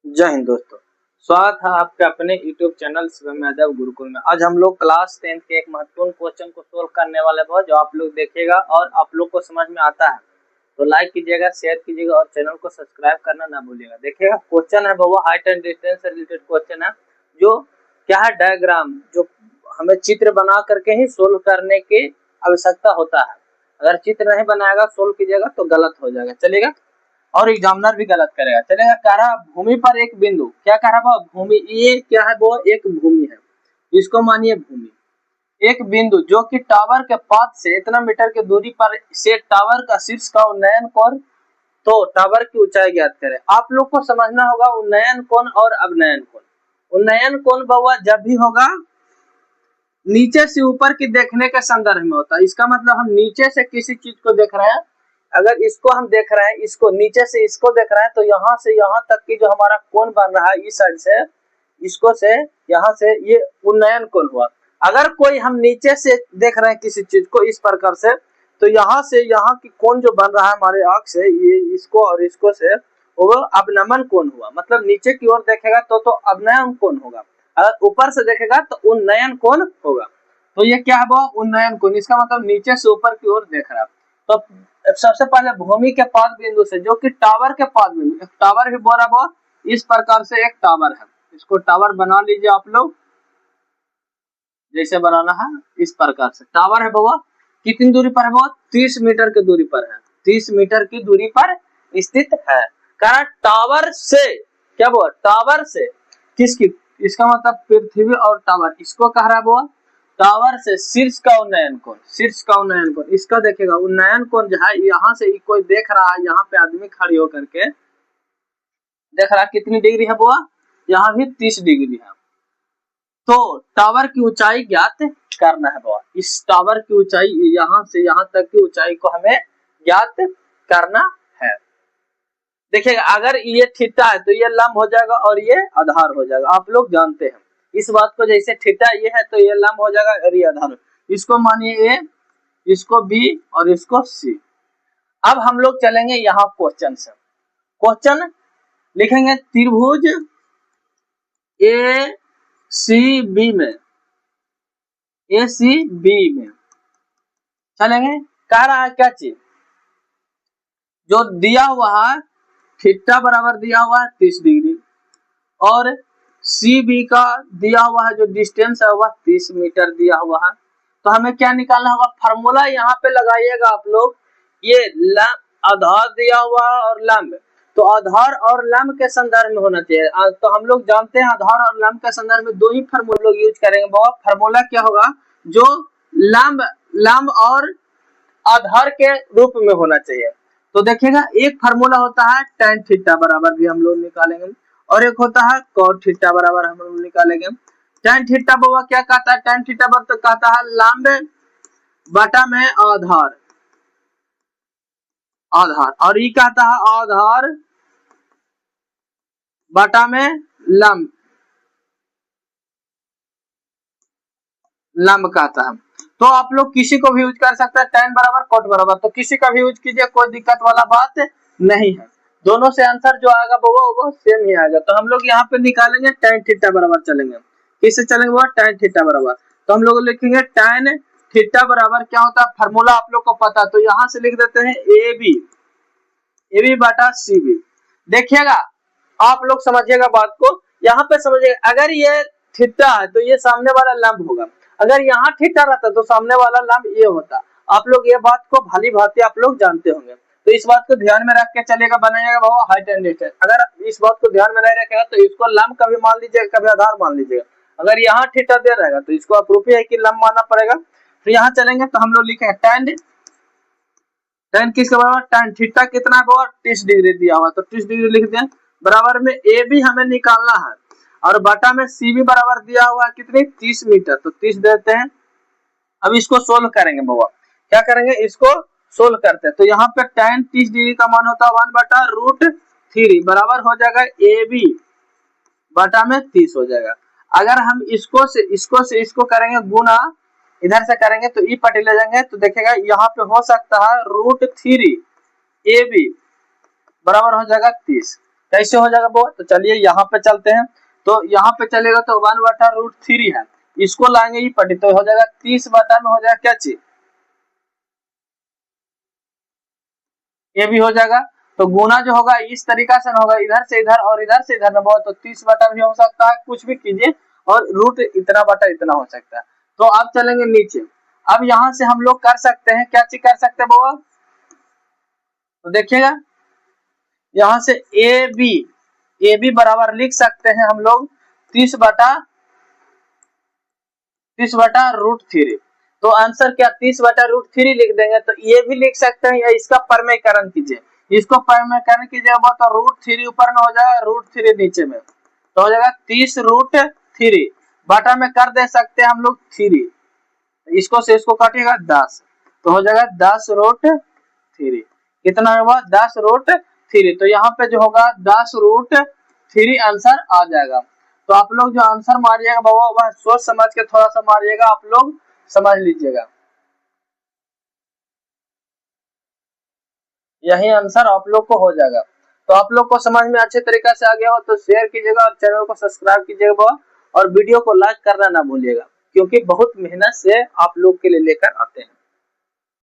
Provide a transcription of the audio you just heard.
जय हिंद दोस्तों। स्वागत है आपके अपने YouTube चैनल शिवम यादव गुरुकुल में। आज हम लोग क्लास 10 के एक महत्वपूर्ण क्वेश्चन को सोल्व करने वाले हैं, जो आप लोग देखिएगा और आप लोग को समझ में आता है तो लाइक कीजिएगा, शेयर कीजिएगा और चैनल को सब्सक्राइब करना ना भूलिएगा। देखिएगा क्वेश्चन है बाबा, हाइट एंड डिस्टेंस से रिलेटेड क्वेश्चन है, जो क्या है डायग्राम, जो हमें चित्र बना करके ही सोल्व करने की आवश्यकता होता है। अगर चित्र नहीं बनाएगा सोल्व कीजिएगा तो गलत हो जाएगा, चलेगा, और एग्जामिनर भी गलत करेगा, चलेगा। कह रहा भूमि पर एक बिंदु, क्या कह रहा है भूमि, ये क्या है वो एक भूमि है, इसको मानिए भूमि। एक बिंदु जो कि टावर के पाद से इतना मीटर की दूरी पर से टावर का शीर्ष का उन्नयन कोण, तो टावर की ऊंचाई ज्ञात करें। आप लोग को समझना होगा उन्नयन कोण और अवनयन कोण। उन्नयन कोण बाबा जब भी होगा नीचे से ऊपर की देखने के संदर्भ में होता है। इसका मतलब हम नीचे से किसी चीज को देख रहे हैं, अगर इसको हम देख रहे हैं, इसको नीचे से इसको देख रहे हैं, तो यहाँ से यहाँ तक की जो हमारा कोण बन रहा है इस साइड से इसको से यहाँ से, ये उन्नयन कोण हुआ। अगर कोई हम नीचे से देख रहे हैं किसी चीज को इस प्रकार से, तो यहाँ से यहाँ की कोण जो बन रहा है हमारे आंख से, ये इसको और इसको से, वो अवनमन कोण हुआ। मतलब नीचे की ओर देखेगा तो अवनयन कोण होगा, अगर ऊपर से देखेगा तो उन्नयन कोण होगा। तो ये क्या है वो उन्नयन कोण, इसका मतलब नीचे से ऊपर की ओर देख रहा है। तो सबसे पहले भूमि के पाद बिंदु से, जो कि टावर के पाद बिंदु, एक टावर भी बोला वो इस प्रकार से एक टावर है, इसको टावर बना लीजिए आप लोग, जैसे बनाना है इस प्रकार से टावर है बाबा। कितनी दूरी पर है वो? 30 मीटर की दूरी पर है, 30 मीटर की दूरी पर स्थित है। कारण टावर से क्या बोला, टावर से किसकी, इसका मतलब पृथ्वी और टावर, इसको कह रहा है वो टावर से शीर्ष का उन्नयन कोण, शीर्ष का उन्नयन कोण। इसका देखेगा उन्नयन कोण जो है, यहाँ से कोई देख रहा है, यहाँ पे आदमी खड़ी होकर के देख रहा है कितनी डिग्री है वो, यहाँ भी 30 डिग्री है। तो टावर की ऊंचाई ज्ञात करना है वो, इस टावर की ऊंचाई यहाँ से यहाँ तक की ऊंचाई को हमें ज्ञात करना है। देखिएगा अगर ये थीटा है तो ये लंब हो जाएगा और ये आधार हो जाएगा, आप लोग जानते हैं इस बात को। जैसे थीटा ये है तो ये लंब हो जाएगा और ये आधार, इसको मानिए ए, इसको बी और इसको सी। अब हम लोग चलेंगे यहाँ क्वेश्चन से। क्वेश्चन लिखेंगे त्रिभुज ए सी बी में, ए सी बी में चलेंगे। कह रहा है क्या चीज, जो दिया हुआ है थीटा बराबर दिया हुआ है 30 डिग्री, और सी बी का दिया हुआ है जो डिस्टेंस है वह 30 मीटर दिया हुआ है। तो हमें क्या निकालना होगा, फार्मूला यहाँ पे लगाइएगा आप लोग। ये आधार दिया हुआ है और लंब, तो आधार और लंब के संदर्भ में होना चाहिए। तो हम लोग जानते हैं आधार और लंब के संदर्भ में दो ही फार्मूला लोग यूज करेंगे। बहुत फार्मूला क्या होगा, जो लंब और आधार के रूप में होना चाहिए। तो देखिएगा एक फार्मूला होता है tan थीटा बराबर भी हम लोग निकालेंगे, और एक होता है cot थीटा बराबर हम लोग निकालेंगे। tan थीटा बाबा क्या कहता है, tan थीटा बराबर कहता है लंब बटा में आधार, आधार, और ये कहता है आधार बटा में लंब, लंब कहता है। तो आप लोग किसी को भी यूज कर सकते हैं, tan बराबर cot बराबर, तो किसी का भी यूज कीजिए, कोई दिक्कत वाला बात नहीं है। दोनों से आंसर जो आएगा वो सेम ही आएगा। तो हम लोग यहाँ पे निकालेंगे tan थीटा बराबर, चलेंगे किससे चलेंगे वो tan थीटा बराबर। तो हम लोग लिखेंगे tan थीटा बराबर क्या होता है, फार्मूला आप लोग को पता है, तो यहाँ से लिख देते हैं ए बी बटा सी बी। देखिएगा आप लोग समझिएगा बात को, यहाँ पे समझिएगा, अगर ये थीटा है तो ये सामने वाला लंब होगा, अगर यहाँ थीटा रहता तो सामने वाला लंब ये होता। आप लोग ये बात को भली भांति आप लोग जानते होंगे, तो इस बात को ध्यान में रख के चलेगा, बनाइएगा बाबा हाइट एंड डिस्टेंस। अगर इस बात को ध्यान में नहीं रखेगा तो इसको लंब कभी मान लीजिएगा, कभी आधार मान लीजिएगा। अगर यहाँ थीटा दे रहेगा तो इसको अप्रूफ है कि लंब मानना पड़ेगा। तो यहाँ चलेंगे तो हम लोग लिखेंगे tan किसके बराबर, tan थीटा कितना है 30 डिग्री दिया हुआ, तो 30 डिग्री लिख दें, बराबर में ए बी हमें निकालना है, और बटा में सी बी बराबर दिया हुआ है कितनी 30 मीटर, तो 30 देते हैं। अब इसको सोल्व करेंगे बाबा, क्या करेंगे, इसको सोल्व करते हैं। तो यहाँ पे tan 30 डिग्री का मान होता है 1/√3 बराबर हो जाएगा ए बी बटा में 30 हो जाएगा। अगर हम इसको से इसको करेंगे गुना, इधर से करेंगे तो ई पटी ले जाएंगे, तो देखेगा यहाँ पे हो सकता है √3 ए बी बराबर हो जाएगा 30। कैसे हो जाएगा वो, तो चलिए यहाँ पे चलते हैं। तो यहाँ पे चलेगा तो 1/√3 है, इसको लाएंगे ये पटी तो हो जाएगा 30 बटा में हो जाएगा क्या चीज, ये भी हो जाएगा। तो गुना जो होगा इस तरीका से होगा, इधर से इधर और इधर से इधर में बहुत, तो 30 बटा भी हो सकता है, कुछ भी कीजिए, और रूट इतना बटा इतना हो सकता है। तो अब चलेंगे नीचे। अब यहाँ से हम लोग कर सकते हैं क्या चीज कर सकते हैं बाबा, तो देखिएगा यहाँ से ए बी बराबर लिख सकते हैं हम लोग 30/√3। तो आंसर क्या 30/√3 लिख देंगे। तो ये भी लिख सकते हैं या इसका परमेयकरण कीजिए, इसको परमेयकरण कीजिएगा तो √3 ऊपर में हो जाएगा, √3 नीचे में, तो हो जाएगा 30√3 बटा में कर दे सकते हैं हम लोग 3, इसको से इसको काटिएगा 10, तो हो जाएगा 10√3, कितना हुआ 10√3। तो यहाँ पे जो होगा 10√3 आंसर आ जाएगा। तो आप लोग जो आंसर मारिएगा बाबा वह सोच समझ के थोड़ा सा मारिएगा, आप लोग समझ लीजिएगा, यही आंसर आप लोग को हो जाएगा। तो आप लोग को समझ में अच्छे तरीके से आ गया हो तो शेयर कीजिएगा और चैनल को सब्सक्राइब कीजिएगा और वीडियो को लाइक करना ना भूलिएगा, क्योंकि बहुत मेहनत से आप लोग के लिए लेकर आते हैं।